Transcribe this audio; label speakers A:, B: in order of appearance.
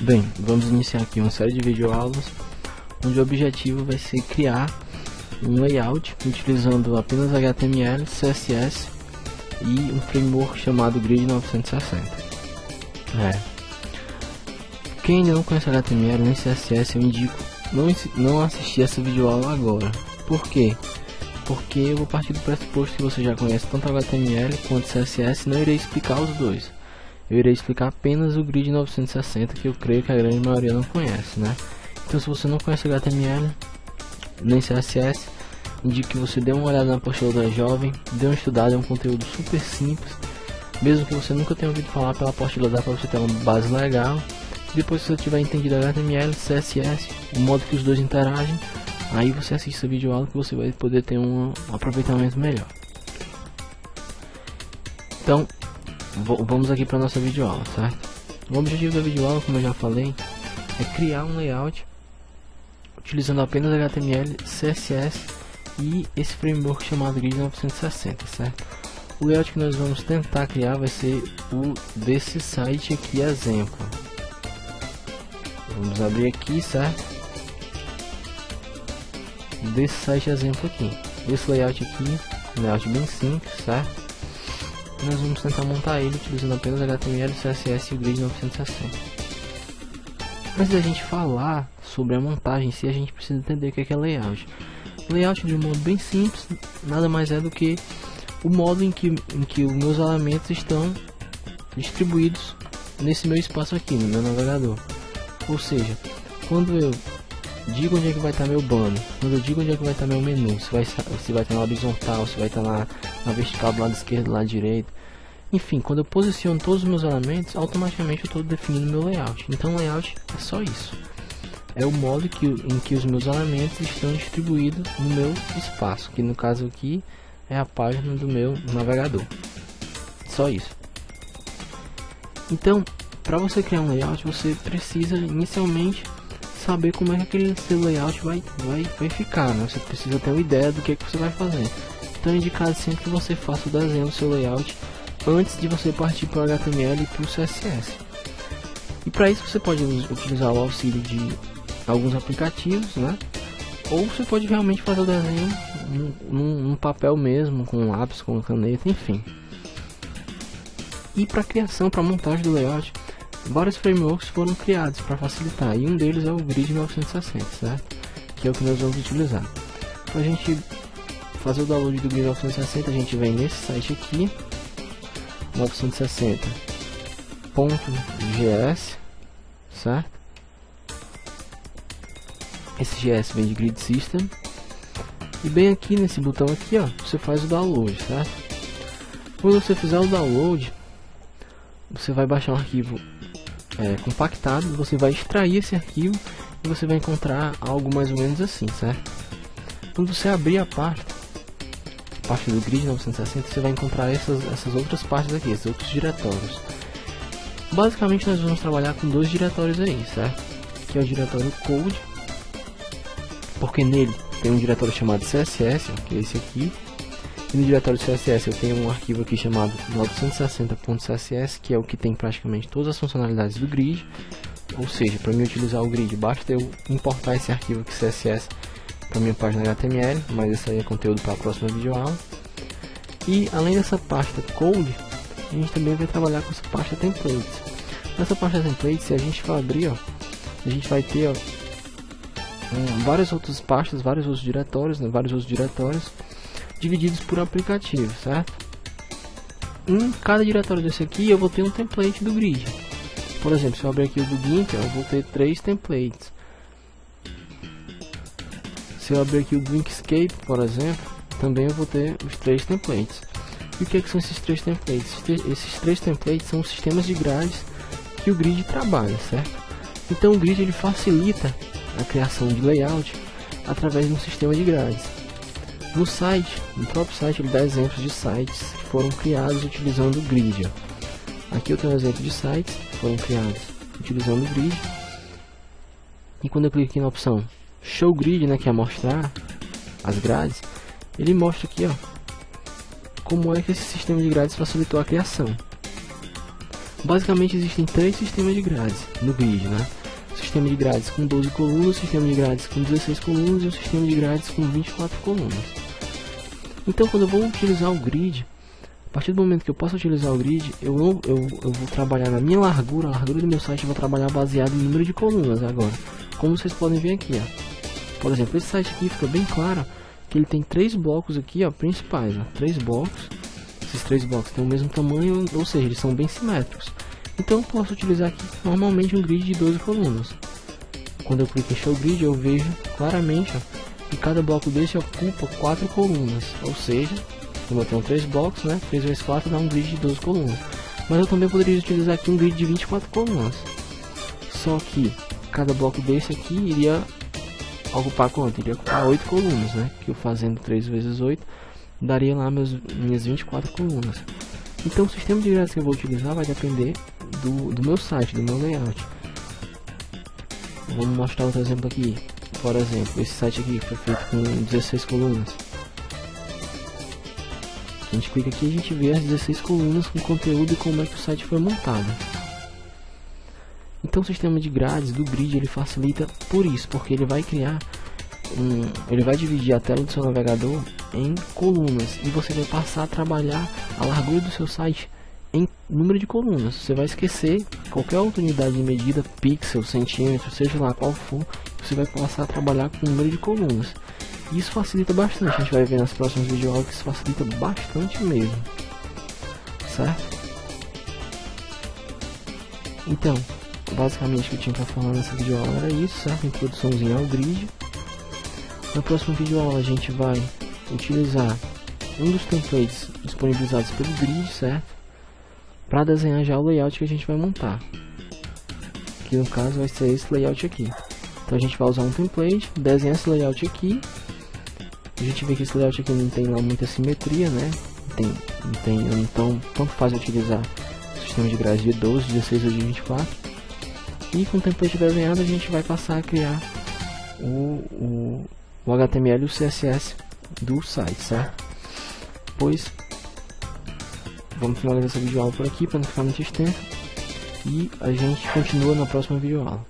A: Bem, vamos iniciar aqui uma série de videoaulas onde o objetivo vai ser criar um layout utilizando apenas HTML, CSS e um framework chamado Grid 960. Quem ainda não conhece HTML nem CSS, eu indico não assistir essa videoaula agora. Por quê? Porque eu vou partir do pressuposto que você já conhece tanto HTML quanto CSS e não irei explicar os dois. Eu irei explicar apenas o Grid 960, que eu creio que a grande maioria não conhece, né? Então, se você não conhece HTML nem CSS, indico que você dê uma olhada na apostila da Jovem, dê uma estudada, é um conteúdo super simples. Mesmo que você nunca tenha ouvido falar, pela apostila dá para você ter uma base legal. Depois que você tiver entendido HTML, CSS, o modo que os dois interagem, aí você assiste essa videoaula que você vai poder ter um aproveitamento melhor. Então, vamos aqui para nossa videoaula, certo? O objetivo da videoaula, como eu já falei, é criar um layout utilizando apenas HTML, CSS e esse framework chamado Grid 960, certo? O layout que nós vamos tentar criar vai ser o desse site aqui, exemplo. Vamos abrir aqui, certo? Desse site exemplo aqui. Esse layout aqui, um layout bem simples, certo? Nós vamos tentar montar ele utilizando apenas HTML, CSS e o Grid 960. Antes da gente falar sobre a montagem em si, a gente precisa entender o que é layout. Layout, de um modo bem simples, nada mais é do que o modo em que os meus elementos estão distribuídos nesse meu espaço aqui, no meu navegador. Ou seja, quando eu digo onde é que vai estar meu banner, quando eu digo onde é que vai estar meu menu, se vai estar na horizontal, se vai estar na vertical do lado esquerdo, do lado direito, enfim, quando eu posiciono todos os meus elementos, automaticamente eu estou definindo meu layout. Então layout é só isso, é o modo em que os meus elementos estão distribuídos no meu espaço, que no caso aqui é a página do meu navegador. Só isso. Então, para você criar um layout, você precisa inicialmente saber como é que aquele seu layout vai ficar, né? Você precisa ter uma ideia do que você vai fazer. Então é indicado sempre que você faça o desenho do seu layout antes de você partir para o HTML e para o CSS. E para isso você pode utilizar o auxílio de alguns aplicativos, né? Ou você pode realmente fazer o desenho num papel mesmo, com lápis, com caneta, enfim. E para a criação, para a montagem do layout, vários frameworks foram criados para facilitar, e um deles é o Grid 960, certo? Que é o que nós vamos utilizar. Para a gente fazer o download do Grid 960, a gente vem nesse site aqui, 960.gs, certo? Esse GS vem de Grid System, e bem aqui nesse botão aqui, ó, você faz o download, certo? Quando você fizer o download, você vai baixar um arquivo compactado, você vai extrair esse arquivo e você vai encontrar algo mais ou menos assim, certo? Quando você abrir a parte do Grid 960, você vai encontrar essas outras partes aqui, esses outros diretórios. Basicamente nós vamos trabalhar com dois diretórios aí, certo? Que é o diretório Code, porque nele tem um diretório chamado CSS, que é esse aqui. E no diretório CSS eu tenho um arquivo aqui chamado 960.css, que é o que tem praticamente todas as funcionalidades do Grid. Ou seja, para mim utilizar o Grid, basta eu importar esse arquivo aqui CSS para minha página HTML, mas isso aí é conteúdo para a próxima videoaula. E além dessa pasta Code, a gente também vai trabalhar com essa pasta Templates. Nessa pasta Templates, se a gente for abrir, ó, a gente vai ter várias outras pastas, vários outros diretórios, divididos por aplicativo, certo? Em cada diretório desse aqui eu vou ter um template do Grid. Por exemplo, se eu abrir aqui o do GIMP, eu vou ter 3 templates. Se eu abrir aqui o do Inkscape, por exemplo, também eu vou ter os 3 templates. E o que são esses 3 templates? Esses 3 templates são os sistemas de grades que o Grid trabalha, certo? Então o Grid ele facilita a criação de layout através de um sistema de grades. No próprio site, ele dá exemplos de sites que foram criados utilizando o Grid. Ó. Aqui eu tenho um exemplo de sites que foram criados utilizando o Grid. E quando eu clico aqui na opção Show Grid, né, que é mostrar as grades, ele mostra aqui, ó, como é que esse sistema de grades facilitou a criação. Basicamente existem 3 sistemas de grades no grid, né? Sistema de grades com 12 colunas, sistema de grades com 16 colunas e o sistema de grades com 24 colunas. Então quando eu vou utilizar o grid, a partir do momento que eu posso utilizar o grid, eu vou trabalhar na minha largura, a largura do meu site eu vou trabalhar baseado em número de colunas agora. Como vocês podem ver aqui, ó. Por exemplo, esse site aqui fica bem claro que ele tem 3 blocos aqui, ó, principais, ó, 3 blocos. Esses 3 blocos têm o mesmo tamanho, ou seja, eles são bem simétricos. Então eu posso utilizar aqui normalmente um grid de 12 colunas. Quando eu clico em Show Grid, eu vejo claramente, ó, que cada bloco desse ocupa 4 colunas, ou seja, como eu tenho 3 blocos, né, 3 vezes 4 dá um grid de 12 colunas. Mas eu também poderia utilizar aqui um grid de 24 colunas. Só que cada bloco desse aqui iria ocupar quanto? Iria ocupar 8 colunas, né? Que eu fazendo 3 vezes 8 daria lá minhas 24 colunas. Então o sistema de grades que eu vou utilizar vai depender do meu site, do meu layout. Vamos mostrar outro exemplo aqui. Por exemplo, esse site aqui foi feito com 16 colunas. A gente clica aqui e a gente vê as 16 colunas com conteúdo e como é que o site foi montado. Então o sistema de grades do grid ele facilita por isso, porque ele vai criar ele vai dividir a tela do seu navegador em colunas e você vai passar a trabalhar a largura do seu site em número de colunas. Você vai esquecer qualquer outra unidade de medida, pixel, centímetro, seja lá qual for, você vai passar a trabalhar com número de colunas. E isso facilita bastante, a gente vai ver nas próximas videoaulas que isso facilita bastante mesmo, certo? Então, basicamente o que eu tinha para falar nessa videoaula era isso, certo? Introduçãozinha ao grid. Na próxima videoaula a gente vai utilizar um dos templates disponibilizados pelo grid, certo? Para desenhar já o layout que a gente vai montar. Que no caso vai ser esse layout aqui. Então a gente vai usar um template, desenhar esse layout aqui. A gente vê que esse layout aqui não tem lá muita simetria, né? Então tanto faz utilizar o sistema de grades de 12, 16 ou de 24. E com o template desenhado a gente vai passar a criar o HTML e o CSS do site, certo? Pois vamos finalizar essa videoaula por aqui para não ficar muito extenso e a gente continua na próxima videoaula.